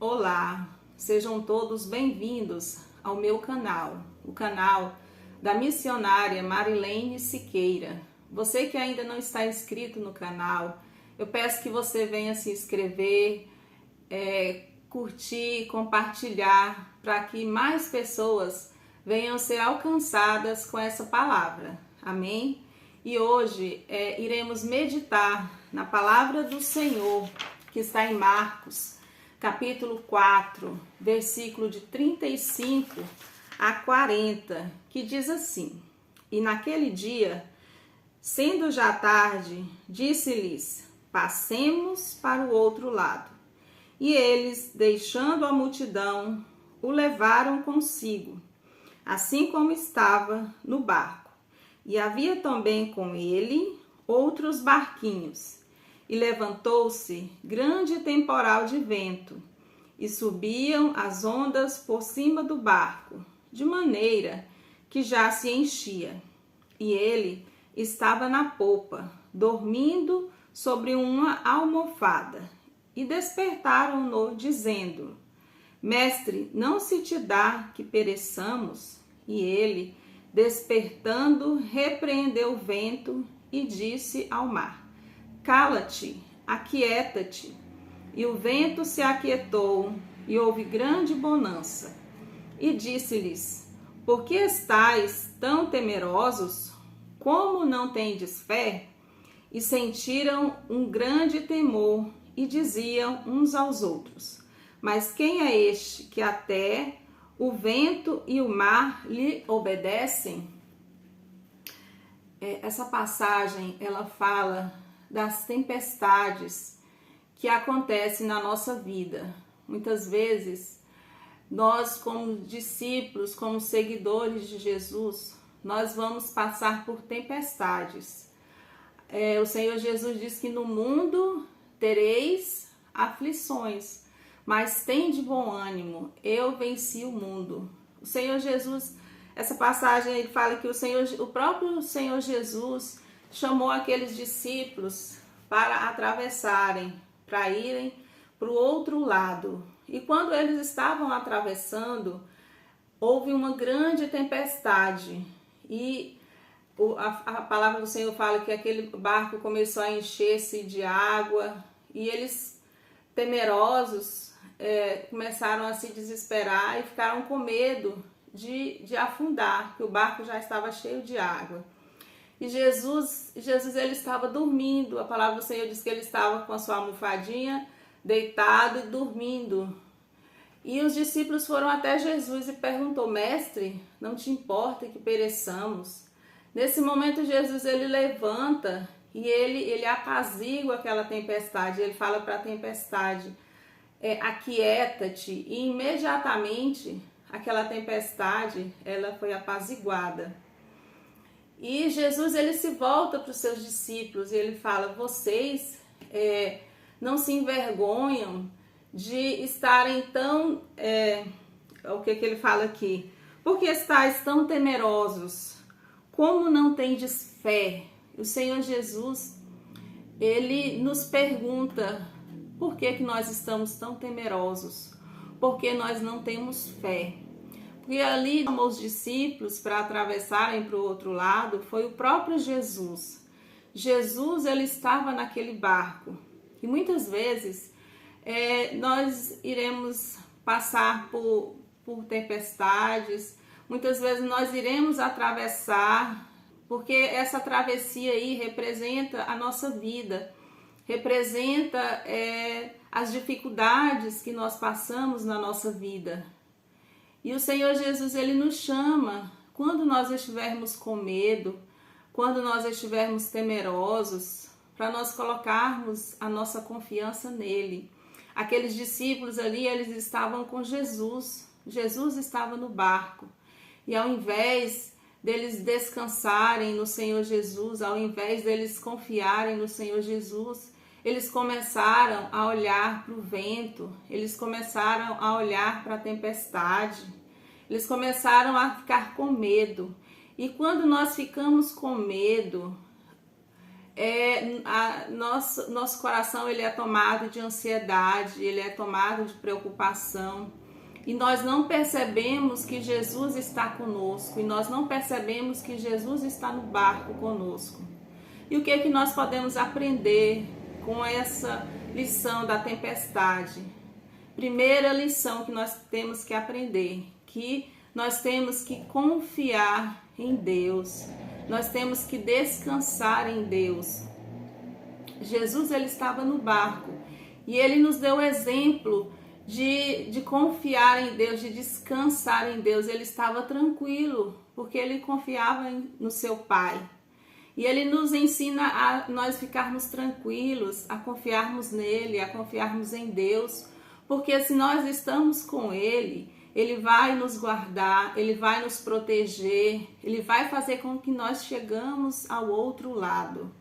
Olá, sejam todos bem-vindos ao meu canal, o canal da missionária Marilene Siqueira. Você que ainda não está inscrito no canal, eu peço que você venha se inscrever, curtir, compartilhar, para que mais pessoas venham ser alcançadas com essa palavra. Amém? E hoje iremos meditar na palavra do Senhor, que está em Marcos, capítulo 4, versículo de 35 a 40, que diz assim: E naquele dia, sendo já tarde, disse-lhes: Passemos para o outro lado. E eles, deixando a multidão, o levaram consigo, assim como estava no barco. E havia também com ele outros barquinhos. E levantou-se grande temporal de vento, e subiam as ondas por cima do barco, de maneira que já se enchia. E ele estava na popa, dormindo sobre uma almofada. E despertaram-no, dizendo: Mestre, não se te dá que pereçamos? E ele, despertando, repreendeu o vento e disse ao mar: Cala-te, aquieta-te. E o vento se aquietou, e houve grande bonança. E disse-lhes: Por que estáis tão temerosos? Como não tendes fé? E sentiram um grande temor, e diziam uns aos outros: Mas quem é este que até o vento e o mar lhe obedecem? Essa passagem, ela fala das tempestades que acontecem na nossa vida. Muitas vezes, nós como discípulos, como seguidores de Jesus, nós vamos passar por tempestades. O Senhor Jesus diz que no mundo tereis aflições, mas tende bom ânimo, eu venci o mundo. O Senhor Jesus, essa passagem, ele fala que o próprio Senhor Jesus chamou aqueles discípulos para atravessarem, para irem para o outro lado. E quando eles estavam atravessando, houve uma grande tempestade. E a palavra do Senhor fala que aquele barco começou a encher-se de água. E eles, temerosos, começaram a se desesperar e ficaram com medo de afundar, que o barco já estava cheio de água. E Jesus ele estava dormindo. A palavra do Senhor diz que ele estava com a sua almofadinha, deitado e dormindo. E os discípulos foram até Jesus e perguntou: Mestre, não te importa que pereçamos? Nesse momento Jesus ele levanta e ele apazigua aquela tempestade. Ele fala para a tempestade: aquieta-te. E imediatamente aquela tempestade ela foi apaziguada. E Jesus ele se volta para os seus discípulos e ele fala: vocês não se envergonham de estarem tão... o que ele fala aqui? Porque estáis tão temerosos? Como não tendes fé? O Senhor Jesus, ele nos pergunta: por que nós estamos tão temerosos? Porque nós não temos fé. E ali chamou os discípulos para atravessarem para o outro lado foi o próprio Jesus. Jesus, ele estava naquele barco. E muitas vezes nós iremos passar por tempestades, muitas vezes nós iremos atravessar, porque essa travessia aí representa a nossa vida, representa as dificuldades que nós passamos na nossa vida. E o Senhor Jesus, ele nos chama quando nós estivermos com medo, quando nós estivermos temerosos, para nós colocarmos a nossa confiança nele. Aqueles discípulos ali, eles estavam com Jesus. Jesus estava no barco. E ao invés deles descansarem no Senhor Jesus, ao invés deles confiarem no Senhor Jesus, eles começaram a olhar para o vento, eles começaram a olhar para a tempestade, eles começaram a ficar com medo. E quando nós ficamos com medo, Nosso coração ele é tomado de ansiedade, ele é tomado de preocupação. E nós não percebemos que Jesus está conosco, e nós não percebemos que Jesus está no barco conosco. E o que é que nós podemos aprender com essa lição da tempestade? Primeira lição que nós temos que aprender, que nós temos que confiar em Deus, nós temos que descansar em Deus. Jesus ele estava no barco e ele nos deu o exemplo de confiar em Deus, de descansar em Deus. Ele estava tranquilo porque ele confiava no seu Pai. E ele nos ensina a nós ficarmos tranquilos, a confiarmos nele, a confiarmos em Deus, porque se nós estamos com ele, ele vai nos guardar, ele vai nos proteger, ele vai fazer com que nós chegamos ao outro lado.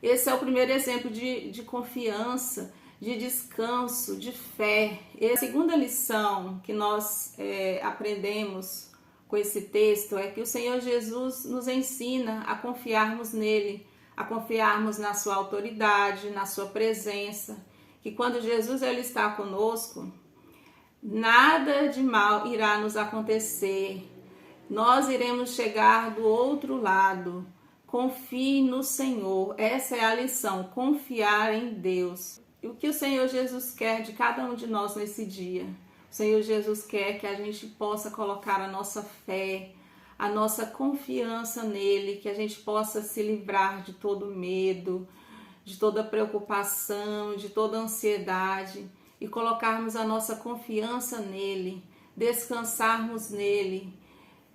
Esse é o primeiro exemplo de confiança, de descanso, de fé. E a segunda lição que nós aprendemos com esse texto é que o Senhor Jesus nos ensina a confiarmos nele, a confiarmos na sua autoridade, na sua presença, que quando Jesus ele está conosco, nada de mal irá nos acontecer. Nós iremos chegar do outro lado. Confie no Senhor. Essa é a lição, confiar em Deus. E o que o Senhor Jesus quer de cada um de nós nesse dia? O Senhor Jesus quer que a gente possa colocar a nossa fé, a nossa confiança nele, que a gente possa se livrar de todo medo, de toda preocupação, de toda ansiedade e colocarmos a nossa confiança nele, descansarmos nele.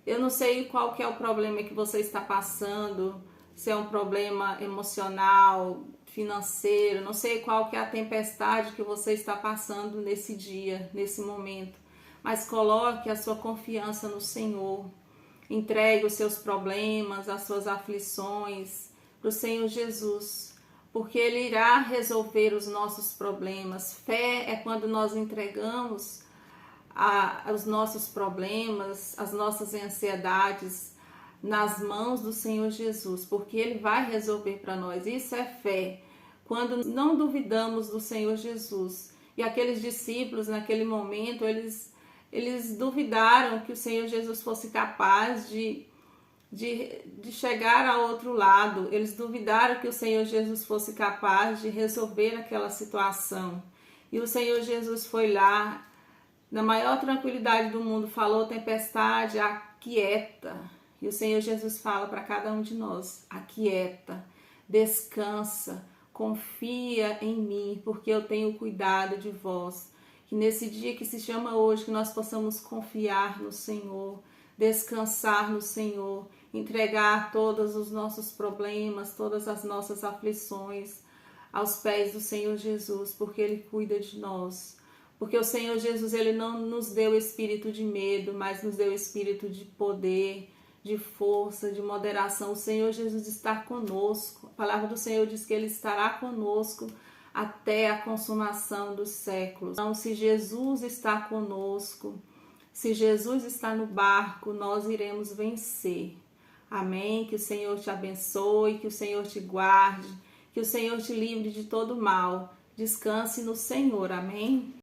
Eu não sei qual que é o problema que você está passando, se é um problema emocional, financeiro, não sei qual que é a tempestade que você está passando nesse dia, nesse momento, mas coloque a sua confiança no Senhor, entregue os seus problemas, as suas aflições para o Senhor Jesus, porque Ele irá resolver os nossos problemas. Fé é quando nós entregamos os nossos problemas, as nossas ansiedades nas mãos do Senhor Jesus, porque Ele vai resolver para nós. Isso é fé, quando não duvidamos do Senhor Jesus. E aqueles discípulos, naquele momento, eles duvidaram que o Senhor Jesus fosse capaz de chegar ao outro lado. Eles duvidaram que o Senhor Jesus fosse capaz de resolver aquela situação. E o Senhor Jesus foi lá, na maior tranquilidade do mundo, falou: tempestade, aquieta. E o Senhor Jesus fala para cada um de nós: aquieta, descansa, confia em mim, porque eu tenho cuidado de vós. Que nesse dia que se chama hoje, que nós possamos confiar no Senhor, descansar no Senhor, entregar todos os nossos problemas, todas as nossas aflições aos pés do Senhor Jesus, porque Ele cuida de nós. Porque o Senhor Jesus, Ele não nos deu espírito de medo, mas nos deu espírito de poder, de força, de moderação. O Senhor Jesus está conosco. A palavra do Senhor diz que Ele estará conosco até a consumação dos séculos. Então, se Jesus está conosco, se Jesus está no barco, nós iremos vencer. Amém? Que o Senhor te abençoe, que o Senhor te guarde, que o Senhor te livre de todo mal. Descanse no Senhor. Amém?